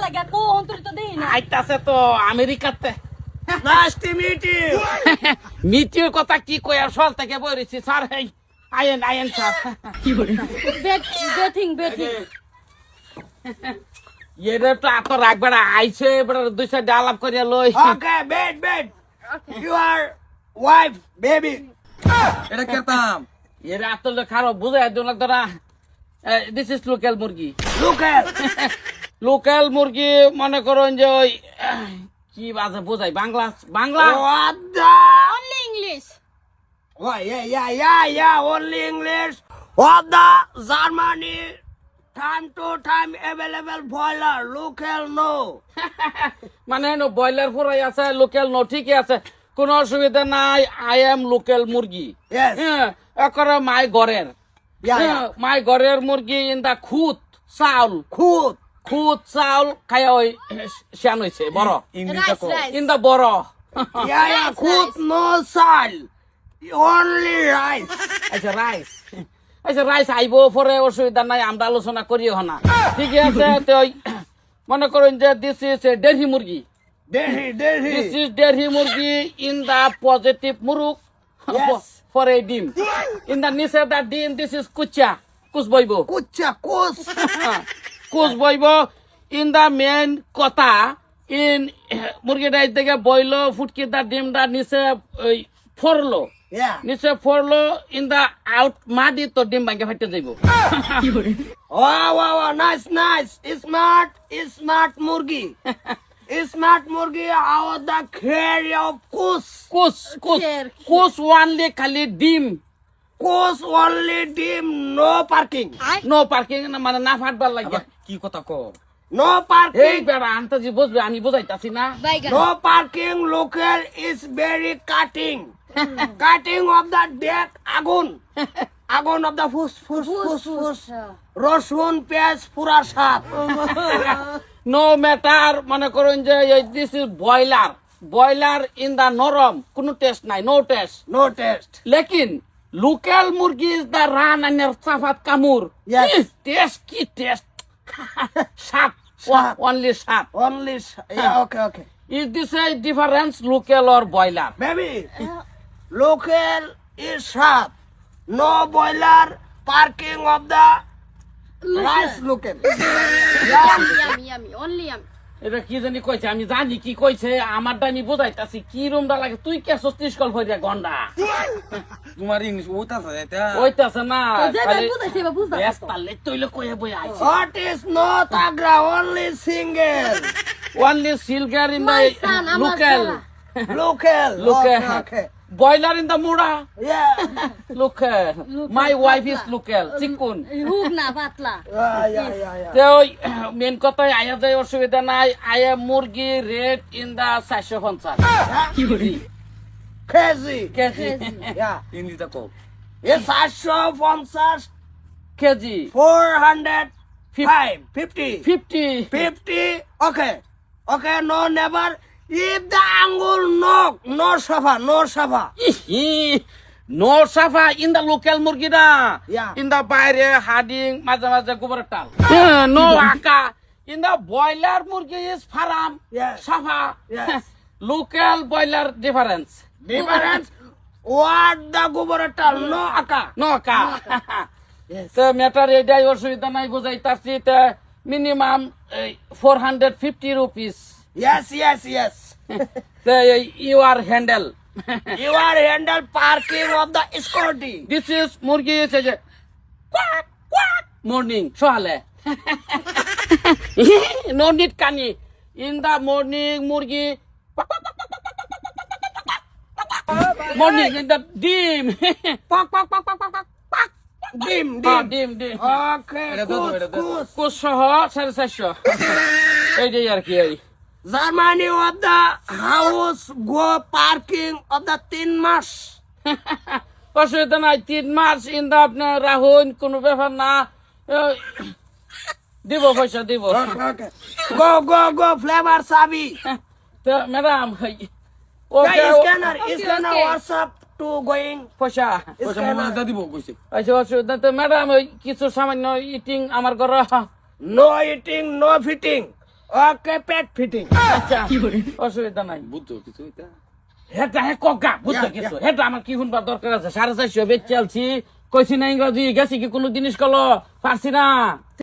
জায়গা কো অন্তর তো দেই না আইতাছে তো আমেরিকাতে Nice to meet you. মিটির কথা কি কই আর সল থেকে বইরেছি স্যার এই আয়েন স্যার বেটিং এরে তো এত রাখবে না আইছে এবার দুই সাইড আলাপ করিয়া লই Okay, bed. You are wife, baby. এটা কেতাম এরে এত খারাপ বুঝাই দিও না তোরা দিস ইজ লোকাল মুরগি Look at. লোকাল মুরগি মনে করেন যে ওই কি বাজে বোঝাই Bangla What the? Only English Oh, yeah. Only English. What the? Germany. Time to time available boiler. Local no. মানে ব্রয়লার ফুরাই আছে লোকাল নো ঠিকই আছে কোনো অসুবিধা নাই আই এম লোকাল মুরগি Yes. একরে মাই ঘরের Yeah. মাই ঘরের মুরগি ইন দা খুদ চাউল Cool. খুদ চাউল খাইয়া ওই শ্যান হয়েছে বড় ইংলিশটা কো রাইস ইন দা বড় Yeah. Cool. No salt. Only rice. আচ্ছা রাইস আইবো পরে অসুবিধা নাই আমরা আলোচনা করিও না ঠিক আছে তো ওই মনে করেন যে দিস ইজ ডেরি মুরগি দিস Delhi. ইজ ডেরি মুরগি ইন দা পজিটিভ মুরুক Yes. ফর এ ডিম ইন দা নিচে দা ডিম দিস ইজ কুচ বইব Kucha, kus. কুচ বইব ইন দা মেন কথা ইন মুরগিটা থেকে বইল ফুটকি দা ডিমটা নিচে ওই ফরলো Yeah. নিচে ফরলো ইন দা আউট মাদি তো ডিম ভাঙ্গে ফাইটে যাইব Wow. Nice. Smart murgi. Smart murgi out the carry of kus. কুচ ওয়ানলি খালি ডিম Kus only dim, no parking. No parking মানে না ফাটবার লাগে কি কথা কো No এই parking. বেড়া আন্তাজি বুঝবে আমি বুঝাইতাছি না বাইগান No parking. Local is very cutting. Cutting of the deck agun. Agun of the fus. Rosun পেঁয়াজ পুরা সাত. নো ম্যাটার মনে করেন যে this is broiler in the নরম কোনো টেস্ট নাই নো টেস্ট No test. লেকিন লোকাল মুরগি ইজ দা রান আনের চাফাত কামুর Yes. টেস্ট কি টেস্ট সাত সাত। অনলি সাত Only. Yeah. Okay. Is this a difference local or broiler Baby. Local is sharp. No boiler. Parking of the rice local. Yummy only yummy এটা কি জানি কইছে আমি জানি কি কইছে আমারটা আমি বুঝাইতাছি কি রুমটা লাগে তুই কে সস্তিস কল হইয়া গন্ডা তোমার ইংলিশ ওইতাছে এটা ওইতাছে না যেবা বুঝাইছে বা বুঝা বেস্তালে তইলে কইয়া বই আইছে What is not agra? Only single. only silver in My the son, আমার local Local. local boiler in the mura Yeah. local my wife is local চিকুন হুক না পাতলা Yeah. তো মেন কথাই আয়া যায় অসুবিধা নাই আয়া মুরগি rate in the 450 Crazy. KG Yeah. ইংলিশটা কো Yes, 450. KG 405. 50. 50 Okay. No, never. If the angle no safa. No সাফা ইন দা লোকাল মুরগিটা Yeah. ইন দা বাইরে হাডিং মাঝে গোবরের টাল নো আকা ইন দা বয়লার মুরগি ইজ ফার্ম Yes. সাফা Yes. Local broiler difference Difference. What the gubernator? No aka. No আকা Yes. তো ম্যাটার এটাই অসুবিধা নাই বুঝাইতাছি তো মিনিমাম 450 রুপিস Yes. তো you are handle You are handle parking of the Scotty. This is মুরগি আছে যে মর্নিং সকালে নো নিড কানি ইন দা মর্নিং মুরগি মর্নিং ইন দা ডিম Pak. Dim. ডিম Okay. এটা দাও, এটা দাও। Kus. কোচ সহ 450 এইটাই আর কি এই Germany of the house go parking of the 3 mas. অসুবিধা নাই 3 মাস ইন দা আপনার রাহুন কোনো ব্যাপার না দিব পয়সা দিব Okay. Go. Flavor sabi. তো madam Okay. Okay Scanner. WhatsApp to going. পয়সা পয়সা মোবাইলটা দিব কইছে আচ্ছা অসুবিধা তো ম্যাডাম ওই কিছু সামান্য ইটিং আমার ঘরে No eating, no fitting. Okay, pet fitting. আচ্ছা অসুবিধা নাই বুঝছো কিছু এটা হেটা হে কগা বুঝছো কিছু হেটা আমার কি শুনবার দরকার আছে 450 বেচ চালছি কইছি না ইংরাজি গেছি কি কোনো জিনিস কলো পারছি না